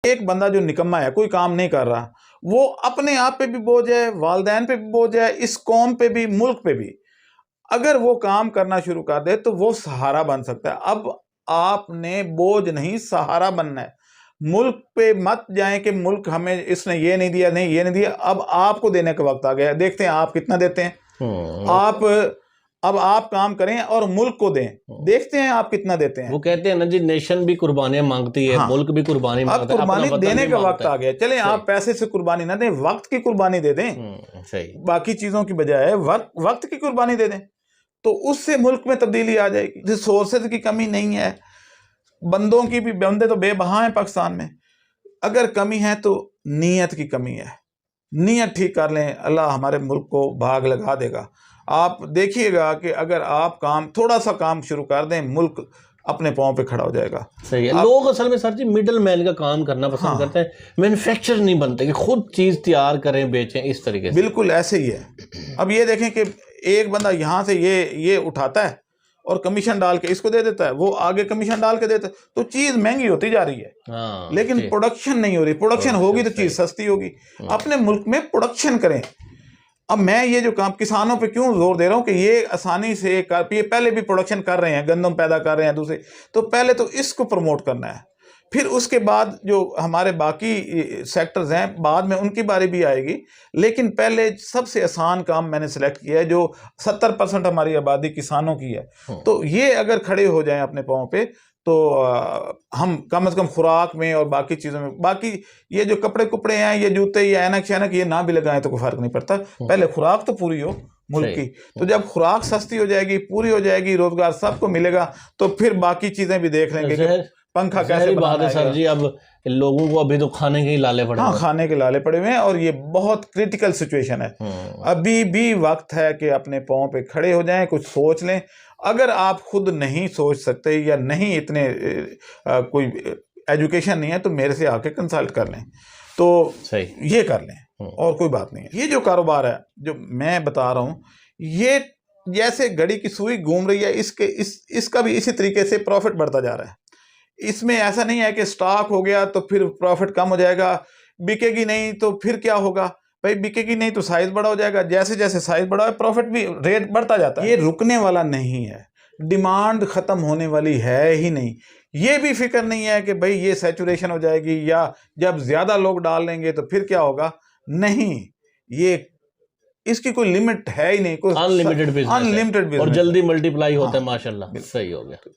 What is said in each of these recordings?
एक बंदा जो निकम्मा है, कोई काम नहीं कर रहा, वो अपने आप पे भी बोझ है, वालिदैन पे भी बोझ है, इस कौम पे भी, मुल्क पे भी। अगर वो काम करना शुरू कर दे तो वो सहारा बन सकता है। अब आपने बोझ नहीं, सहारा बनना है। मुल्क पे मत जाएं कि मुल्क हमें इसने ये नहीं दिया, नहीं ये नहीं दिया। अब आपको देने का वक्त आ गया। देखते हैं आप कितना देते हैं। आप अब आप काम करें और मुल्क को दें, देखते हैं आप कितना देते हैं। वो कहते हैं ना जी, नेशन भी कुर्बानियां मांगती है, मुल्क भी कुर्बानी मांगता है। अब कुर्बानी देने का वक्त आ गया। चलें, आप पैसे से कुर्बानी ना दें, वक्त की कुर्बानी दे दें। सही, बाकी चीजों की बजाय वक्त की कुर्बानी दे दें, तो उससे मुल्क में तब्दीली आ जाएगी। रिसोर्सेज की कमी नहीं है, बंदों की भी, बंदे तो बेबहा हैं पाकिस्तान में। अगर कमी है तो नीयत की कमी है। नीयत ठीक कर लें, अल्लाह हमारे मुल्क को भाग लगा देगा। आप देखिएगा कि अगर आप थोड़ा सा काम शुरू कर दें, मुल्क अपने पांव पे खड़ा हो जाएगा। सही है। लोग असल में सर जी मिडल मैन का काम करना पसंद करते हैं, मैन्युफैक्चर नहीं बनते कि खुद चीज़ तैयार करें बेचें, इस तरीके से। बिल्कुल ऐसे ही है। अब ये देखें कि एक बंदा यहाँ से ये उठाता है और कमीशन डाल के इसको दे देता है, वो आगे कमीशन डाल के देता है, तो चीज़ महंगी होती जा रही है। लेकिन प्रोडक्शन नहीं हो रही। प्रोडक्शन होगी तो चीज़ सस्ती होगी। अपने मुल्क में प्रोडक्शन करें। अब मैं ये जो काम किसानों पे क्यों जोर दे रहा हूँ कि ये आसानी से ये पहले भी प्रोडक्शन कर रहे हैं, गंदम पैदा कर रहे हैं दूसरे, तो पहले तो इसको प्रमोट करना है। फिर उसके बाद जो हमारे बाकी सेक्टर्स हैं, बाद में उनकी बारी भी आएगी। लेकिन पहले सबसे आसान काम मैंने सेलेक्ट किया है, जो 70% हमारी आबादी किसानों की है। तो ये अगर खड़े हो जाएं अपने पाँव पे, तो हम कम से कम खुराक में और बाकी चीज़ों में, बाकी ये जो कपड़े कुपड़े हैं, ये जूते, ये ऐनक शैनक, ये ना भी लगाएं तो कोई फर्क नहीं पड़ता। पहले खुराक तो पूरी हो मुल्क की। तो जब खुराक सस्ती हो जाएगी, पूरी हो जाएगी, रोजगार सबको मिलेगा, तो फिर बाकी चीज़ें भी देख लेंगे कि पंखा कैसे बनाना है। सर जी, अब लोगों को अभी तो खाने के ही लाले पड़े। हाँ, खाने के लाले पड़े हुए हैं और ये बहुत क्रिटिकल सिचुएशन है। अभी भी वक्त है कि अपने पाँव पे खड़े हो जाएं, कुछ सोच लें। अगर आप खुद नहीं सोच सकते या नहीं इतने कोई एजुकेशन नहीं है, तो मेरे से आके कंसल्ट कर लें, तो ये कर लें, और कोई बात नहीं है। ये जो कारोबार है जो मैं बता रहा हूँ, ये जैसे घड़ी की सुई घूम रही है, इसका भी इसी तरीके से प्रॉफिट बढ़ता जा रहा है। इसमें ऐसा नहीं है कि स्टॉक हो गया तो फिर प्रॉफिट कम हो जाएगा, बिकेगी नहीं तो फिर क्या होगा। भाई बिकेगी नहीं तो साइज बड़ा हो जाएगा, जैसे जैसे साइज बड़ा है प्रॉफिट भी, रेट बढ़ता जाता है। ये रुकने वाला नहीं है, डिमांड खत्म होने वाली है ही नहीं। ये भी फिक्र नहीं है कि भाई ये सैचुरेशन हो जाएगी या जब ज्यादा लोग डाल लेंगे तो फिर क्या होगा। नहीं, ये इसकी कोई लिमिट है ही नहीं, कोई अनलिमिटेड बिजनेस और जल्दी मल्टीप्लाई होता है। माशाल्लाह, सही हो गया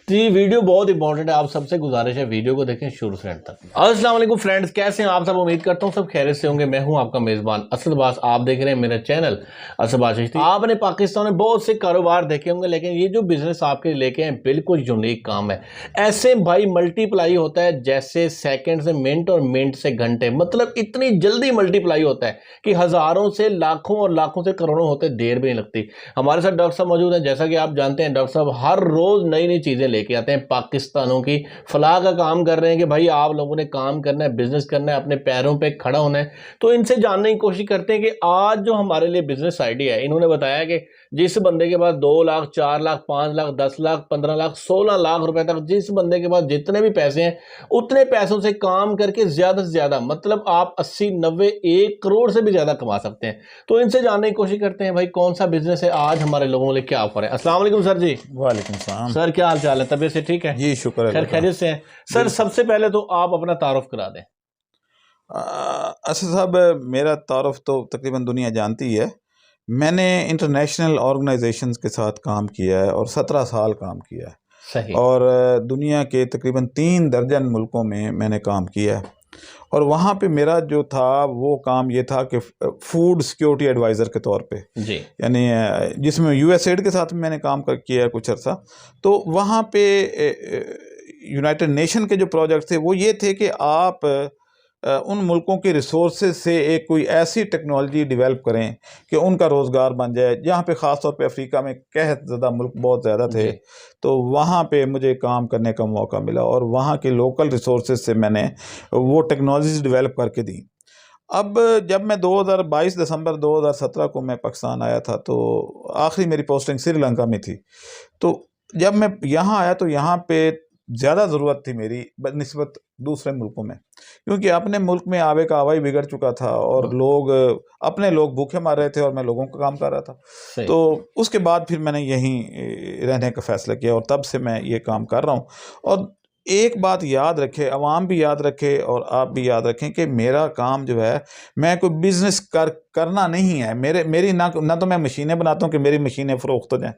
जी। वीडियो बहुत इंपॉर्टेंट है, आप सबसे गुजारिश है वीडियो को देखें शुरू से एंड तक। अस्सलाम वालेकुम फ्रेंड्स, कैसे हैं आप सब? उम्मीद करता हूँ सब खैरियत से होंगे। मैं हूं आपका मेजबान असद अब्बास, आप देख रहे हैं मेरा चैनल असद अब्बास चिश्ती। आपने पाकिस्तान में बहुत से कारोबार देखे होंगे, लेकिन ये जो बिजनेस आपके लेके हैं बिल्कुल यूनिक काम है। ऐसे भाई मल्टीप्लाई होता है जैसे सेकेंड से मिनट और मिनट से घंटे, मतलब इतनी जल्दी मल्टीप्लाई होता है कि हजारों से लाखों और लाखों से करोड़ों होते, देर भी नहीं लगती। हमारे साथ डॉक्टर साहब मौजूद हैं। जैसा कि आप जानते हैं, डॉक्टर साहब हर रोज नई नई चीजें लेके आते हैं, पाकिस्तानों की फलाह का काम कर रहे हैं कि भाई आप लोगों ने काम करना है, बिजनेस करना है, अपने पैरों पे खड़ा होना है। तो इनसे जानने की कोशिश करते हैं कि आज जो हमारे लिए बिजनेस आइडिया है, इन्होंने बताया कि जिस बंदे के पास 2 लाख, 4 लाख, 5 लाख, 10 लाख, 15 लाख, 16 लाख रुपए तक, जिस बंदे के पास जितने भी पैसे हैं, उतने पैसों से काम करके ज्यादा से ज्यादा, मतलब आप 80, 90, 1 करोड़ से भी ज्यादा कमा सकते हैं। तो इनसे जानने की कोशिश करते हैं भाई कौन सा बिजनेस है, आज हमारे लोगों के लिए क्या ऑफर है। अस्सलाम वालेकुम सर जी। वालेकुम सलाम सर, क्या हाल चाल है? तबीयत से ठीक है जी? शुक्र है, खैर खैरियत से हैं सर। सबसे पहले तो आप अपना तारुफ करा दें। असद साहब, मेरा तारुफ तो तकरीबन दुनिया जानती है। मैंने इंटरनेशनल ऑर्गेनाइजेशंस के साथ काम किया है और 17 साल काम किया है। सही। और दुनिया के तकरीबन 3 दर्जन मुल्कों में मैंने काम किया है। और वहाँ पे मेरा जो था वो काम ये था कि फूड सिक्योरिटी एडवाइज़र के तौर पे जी, यानी जिसमें यूएसएड के साथ मैंने काम किया है कुछ अर्सा। तो वहाँ पे यूनाइटेड नेशन के जो प्रोजेक्ट थे वो ये थे कि आप उन मुल्कों के रिसोर्सेज से एक कोई ऐसी टेक्नोलॉजी डेवलप करें कि उनका रोज़गार बन जाए। जहाँ पे ख़ास तौर पे अफ्रीका में कहत ज़्यादा मुल्क बहुत ज़्यादा थे, तो वहाँ पे मुझे काम करने का मौका मिला और वहाँ के लोकल रिसोर्सेज से मैंने वो टेक्नोलॉजीज डेवलप करके दी। अब जब मैं 2022 दिसंबर 2017 को मैं पाकिस्तान आया था, तो आखिरी मेरी पोस्टिंग श्रीलंका में थी। तो जब मैं यहाँ आया तो यहाँ पे ज़्यादा ज़रूरत थी मेरी निस्बत दूसरे मुल्कों में, क्योंकि अपने मुल्क में आवे का आवा ही बिगड़ चुका था और लोग अपने लोग भूखे मार रहे थे और मैं लोगों का काम कर रहा था। तो उसके बाद फिर मैंने यहीं रहने का फ़ैसला किया और तब से मैं ये काम कर रहा हूँ। और एक बात याद रखे, अवाम भी याद रखे और आप भी याद रखें कि मेरा काम जो है, मैं कोई बिज़नेस करना नहीं है। मेरी ना तो मैं मशीनें बनाता हूँ कि मेरी मशीनें फ़रोख्त हो जाएँ,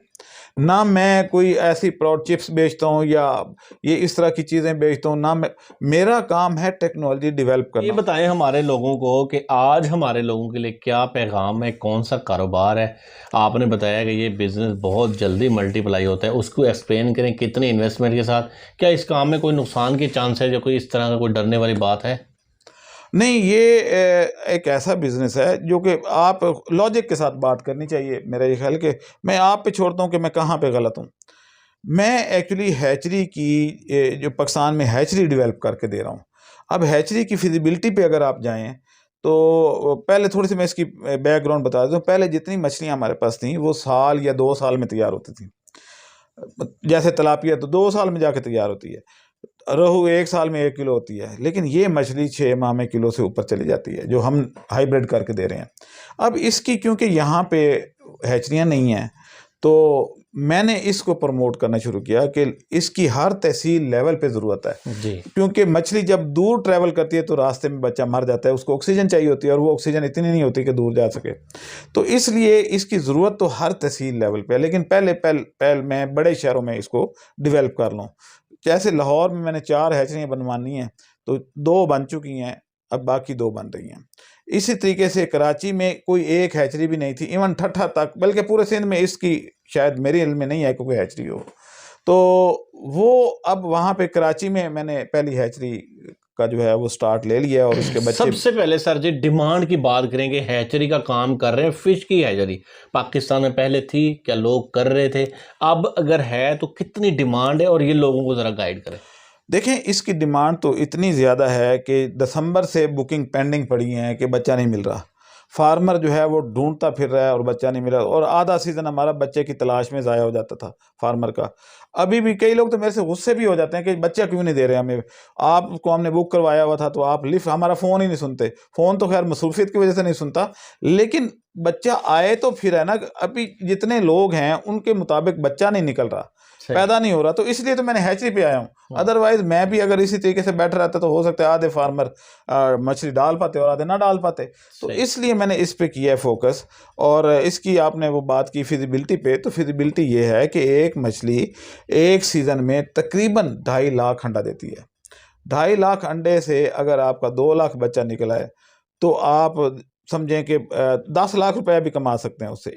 ना मैं कोई ऐसी चिप्स बेचता हूँ या ये इस तरह की चीज़ें बेचता हूँ, ना मेरा काम है टेक्नोलॉजी डेवलप करना। ये बताएं हमारे लोगों को कि आज हमारे लोगों के लिए क्या पैगाम है, कौन सा कारोबार है। आपने बताया कि ये बिज़नेस बहुत जल्दी मल्टीप्लाई होता है, उसको एक्सप्लेन करें कितनी इन्वेस्टमेंट के साथ, क्या इस काम में कोई नुकसान के चांस है, जो कोई इस तरह का कोई डरने वाली बात है? नहीं, ये एक ऐसा बिज़नेस है जो कि आप लॉजिक के साथ बात करनी चाहिए। मेरा ये ख्याल कि मैं आप पे छोड़ता हूँ कि मैं कहाँ पे गलत हूँ। मैं एक्चुअली हैचरी की जो पाकिस्तान में हैचरी डेवलप करके दे रहा हूँ। अब हैचरी की फिजिबिलिटी पे अगर आप जाएँ तो पहले थोड़ी सी मैं इसकी बैकग्राउंड बता देता हूँ। पहले जितनी मछलियाँ हमारे पास थीं वो साल या 2 साल में तैयार होती थी। जैसे तिलापिया तो 2 साल में जाके तैयार होती है, रोहू 1 साल में 1 किलो होती है, लेकिन ये मछली 6 माह में किलो से ऊपर चली जाती है जो हम हाइब्रिड करके दे रहे हैं। अब इसकी क्योंकि यहाँ पे हैचरियाँ नहीं हैं, तो मैंने इसको प्रमोट करना शुरू किया कि इसकी हर तहसील लेवल पे ज़रूरत है जी। क्योंकि मछली जब दूर ट्रैवल करती है तो रास्ते में बच्चा मर जाता है, उसको ऑक्सीजन चाहिए होती है और वो ऑक्सीजन इतनी नहीं होती कि दूर जा सके। तो इसलिए इसकी ज़रूरत तो हर तहसील लेवल पे है, लेकिन पहले मैं बड़े शहरों में इसको डेवलप कर लूँ। जैसे लाहौर में मैंने 4 हैचरियाँ बनवानी हैं, तो 2 बन चुकी हैं, अब बाकी 2 बन रही हैं। इसी तरीके से कराची में कोई एक हैचरी भी नहीं थी, इवन ठट्ठा तक, बल्कि पूरे सिंध में इसकी शायद मेरे इल्म में नहीं है कोई हैचरी हो। तो वो अब वहाँ पे कराची में मैंने पहली हैचरी का जो है वो स्टार्ट ले लिया और उसके बच्चे। सबसे पहले सर जी डिमांड की बात करेंगे, हैचरी का काम कर रहे हैं, फिश की हैचरी पाकिस्तान में पहले थी, क्या लोग कर रहे थे, अब अगर है तो कितनी डिमांड है और ये लोगों को ज़रा गाइड करें। देखें, इसकी डिमांड तो इतनी ज़्यादा है कि दिसंबर से बुकिंग पेंडिंग पड़ी है कि बच्चा नहीं मिल रहा। फार्मर जो है वो ढूंढता फिर रहा है और बच्चा नहीं मिल रहा, और आधा सीज़न हमारा बच्चे की तलाश में ज़ाया हो जाता था फार्मर का। अभी भी कई लोग तो मेरे से गुस्से भी हो जाते हैं कि बच्चा क्यों नहीं दे रहे हमें, आपको हमने बुक करवाया हुआ था तो आप लिफ्ट, हमारा फ़ोन ही नहीं सुनते। फ़ोन तो खैर मसरूफियत की वजह से नहीं सुनता, लेकिन बच्चा आए तो फिर है ना। अभी जितने लोग हैं उनके मुताबिक बच्चा नहीं निकल रहा, पैदा नहीं हो रहा, तो इसलिए तो मैंने हैचरी पे आया हूँ। अदरवाइज मैं भी अगर इसी तरीके से बैठा रहता तो हो सकता है आधे फार्मर मछली डाल पाते और आधे ना डाल पाते। तो इसलिए मैंने इस पे किया है फोकस। और इसकी आपने वो बात की फिजिबिलिटी पे, तो फिजिबिलिटी ये है कि एक मछली एक सीज़न में तकरीबन 2.5 लाख अंडा देती है। 2.5 लाख अंडे से अगर आपका 2 लाख बच्चा निकला है तो आप समझें कि 10 लाख रुपया भी कमा सकते हैं उससे,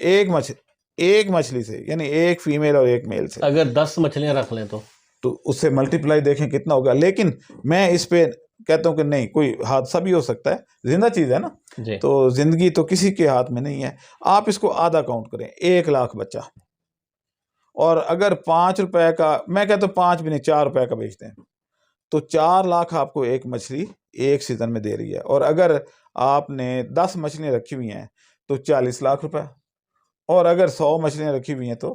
एक मछली से, यानी एक फीमेल और एक मेल से। अगर 10 मछलियां रख लें तो उससे मल्टीप्लाई देखें कितना होगा। लेकिन मैं इस पे कहता हूँ कि नहीं, कोई हादसा भी हो सकता है, जिंदा चीज़ है ना, तो जिंदगी तो किसी के हाथ में नहीं है। आप इसको आधा काउंट करें, 1 लाख बच्चा, और अगर 5 रुपए का, मैं कहता हूँ 5 भी नहीं, 4 रुपए का बेचते हैं, तो 4 लाख आपको एक मछली एक सीज़न में दे रही है। और अगर आपने 10 मछलियाँ रखी हुई हैं तो 40 लाख रुपए, और अगर 100 मछलियाँ रखी हुई हैं तो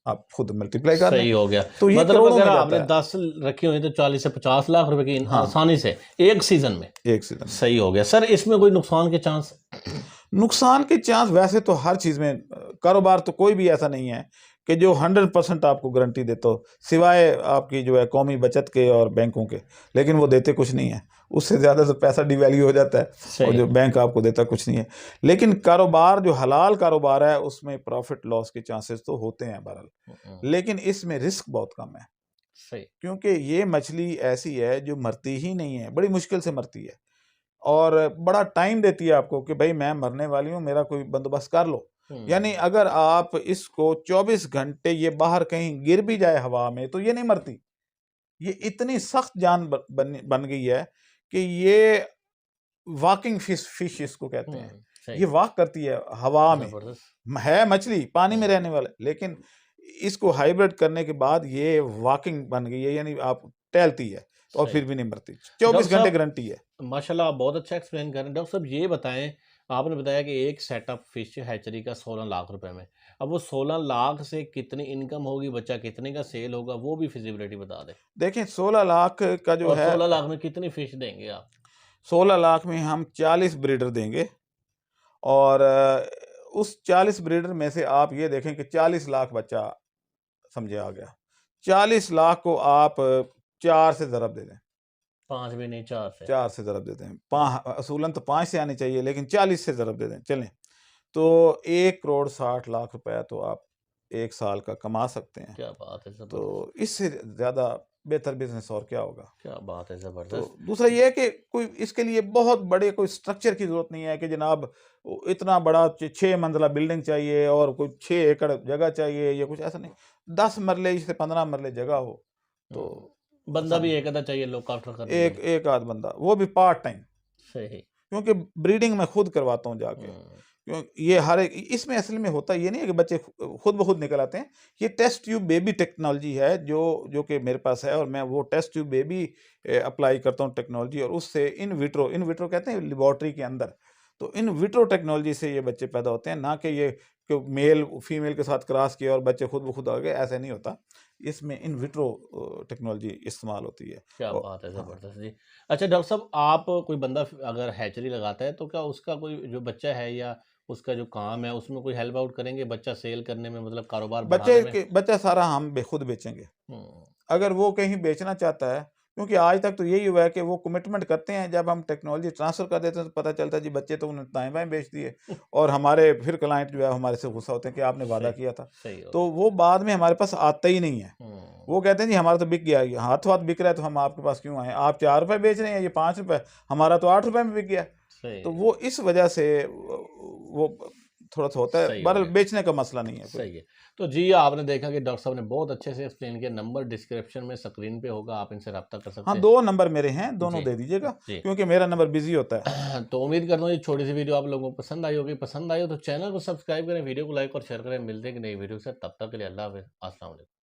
आप खुद मल्टीप्लाई कर लें। सही हो गया। तो ये मतलब अगर आपने 10 रखी हुई तो 40 से 50 लाख रुपए की आसानी से एक सीजन में। सही हो गया। सर इसमें कोई नुकसान के चांस? नुकसान के चांस वैसे तो हर चीज़ में, कारोबार तो कोई भी ऐसा नहीं है कि जो 100% आपको गारंटी देता हो, सिवाय आपकी जो है कौमी बचत के और बैंकों के, लेकिन वो देते कुछ नहीं है, उससे ज़्यादा तो पैसा डिवैल्यू हो जाता है और जो बैंक आपको देता कुछ नहीं है। लेकिन कारोबार जो हलाल कारोबार है उसमें प्रॉफिट लॉस के चांसेस तो होते हैं बहरहाल, लेकिन इसमें रिस्क बहुत कम है। सही। क्योंकि ये मछली ऐसी है जो मरती ही नहीं है, बड़ी मुश्किल से मरती है और बड़ा टाइम देती है आपको कि भाई मैं मरने वाली हूँ, मेरा कोई बंदोबस्त कर लो। यानी अगर आप इसको 24 घंटे ये बाहर कहीं गिर भी जाए हवा में तो ये नहीं मरती। ये इतनी सख्त जान बन गई है कि ये वॉकिंग फिश इसको कहते हैं। ये वॉक करती है हवा में, है मछली पानी में रहने वाला, लेकिन इसको हाइब्रिड करने के बाद ये वॉकिंग बन गई है, यानी आप टहलती है और फिर भी नहीं मरती, 24 घंटे गारंटी है। माशाल्लाह, आप बहुत अच्छा एक्सप्लेन कर रहे हैं। डॉक्टर साहब ये बताएं, आपने बताया कि एक सेटअप फिश हैचरी का 16 लाख रुपए में, अब वो 16 लाख से कितनी इनकम होगी, बच्चा कितने का सेल होगा, वो भी फिजिबिलिटी बता दें। देखें 16 लाख का जो है, 16 लाख में कितनी फिश देंगे आप? 16 लाख में हम 40 ब्रीडर देंगे, और उस 40 ब्रीडर में से आप ये देखें कि 40 लाख बच्चा समझे आ गया। 40 लाख को आप 4 से ज़रब दे दें। 5 भी नहीं, 4 से ज़रब दे दें। असूलन तो 5 से आनी चाहिए, लेकिन 40 से ज़रब दे दें चलें, तो 1,60,00,000 रुपया तो आप 1 साल का कमा सकते हैं। क्या बात है, तो इससे ज़्यादा बेहतर बिजनेस और क्या होगा। क्या बात है, तो जबरदस्त। दूसरा ये है कि कोई इसके लिए बहुत बड़े कोई स्ट्रक्चर की जरूरत नहीं है कि जनाब इतना बड़ा 6 मंजिला बिल्डिंग चाहिए और कोई 6 एकड़ जगह चाहिए, या कुछ ऐसा नहीं। 10 मरले से 15 मरले जगह हो तो बंदा भी एक आधा चाहिए लोग आफ्टर करने, एक आध बंदा, वो भी पार्ट टाइम। सही। क्योंकि ब्रीडिंग मैं खुद करवाता हूँ जाके, क्यों ये हर एक इसमें असल में होता ये नहीं है कि बच्चे खुद ब खुद निकल आते हैं। ये टेस्ट ट्यूब बेबी टेक्नोलॉजी है जो कि मेरे पास है, और मैं वो टेस्ट ट्यूब बेबी अप्लाई करता हूँ टेक्नोलॉजी, और उससे इन विट्रो कहते हैं लेबॉर्ट्री के अंदर, तो इन विट्रो टेक्नोलॉजी से ये बच्चे पैदा होते हैं, ना कि ये कि मेल फीमेल के साथ क्रॉस किया और बच्चे खुद ब खुद आ गए, ऐसा नहीं होता। इसमें इन विट्रो टेक्नोलॉजी इस्तेमाल होती है। क्या बात है, जबरदस्त जी। अच्छा डॉक्टर साहब, आप कोई बंदा अगर हैचरी लगाता है तो क्या उसका कोई जो बच्चा है या उसका जो काम है उसमें कोई हेल्प आउट करेंगे बच्चा सेल करने में, मतलब कारोबार बढ़ाने में? बच्चा सारा हम खुद बेचेंगे। अगर वो कहीं बेचना चाहता है, क्योंकि आज तक तो यही हुआ है कि वो कमिटमेंट करते हैं, जब हम टेक्नोलॉजी ट्रांसफर कर देते हैं तो पता चलता है जी बच्चे तो उन्होंने दाएं बाएं बेच दिए, और हमारे फिर क्लाइंट जो है हमारे से गुस्सा होते हैं कि आपने वादा किया था। तो वो बाद में हमारे पास आता ही नहीं है। वो कहते हैं जी हमारा तो बिक गया, हाथों हाथ बिक रहा है, तो हम आपके पास क्यों आए, आप 4 रुपए बेच रहे हैं, ये 5 रुपए, हमारा तो 8 रुपए में बिक गया। तो वो इस वजह से वो थोड़ा सा होता है, बहरहाल बेचने का मसला नहीं है। सही है। तो जी आपने देखा कि डॉक्टर साहब ने बहुत अच्छे से एक्सप्लेन किया। नंबर डिस्क्रिप्शन में स्क्रीन पे होगा, आप इनसे रब्ता कर सकते हैं। हाँ, 2 नंबर मेरे हैं, दोनों दे दीजिएगा, क्योंकि मेरा नंबर बिजी होता है। तो उम्मीद करता हूँ ये छोटी सी वीडियो आप लोगों को पसंद आई होगी। पसंद आई हो तो चैनल को सब्सक्राइब करें, वीडियो को लाइक और शेयर करें। मिलते हैं कि नई वीडियो से, तब तक के लिए अल्लाह हाफिज़, अस्सलाम वालेकुम।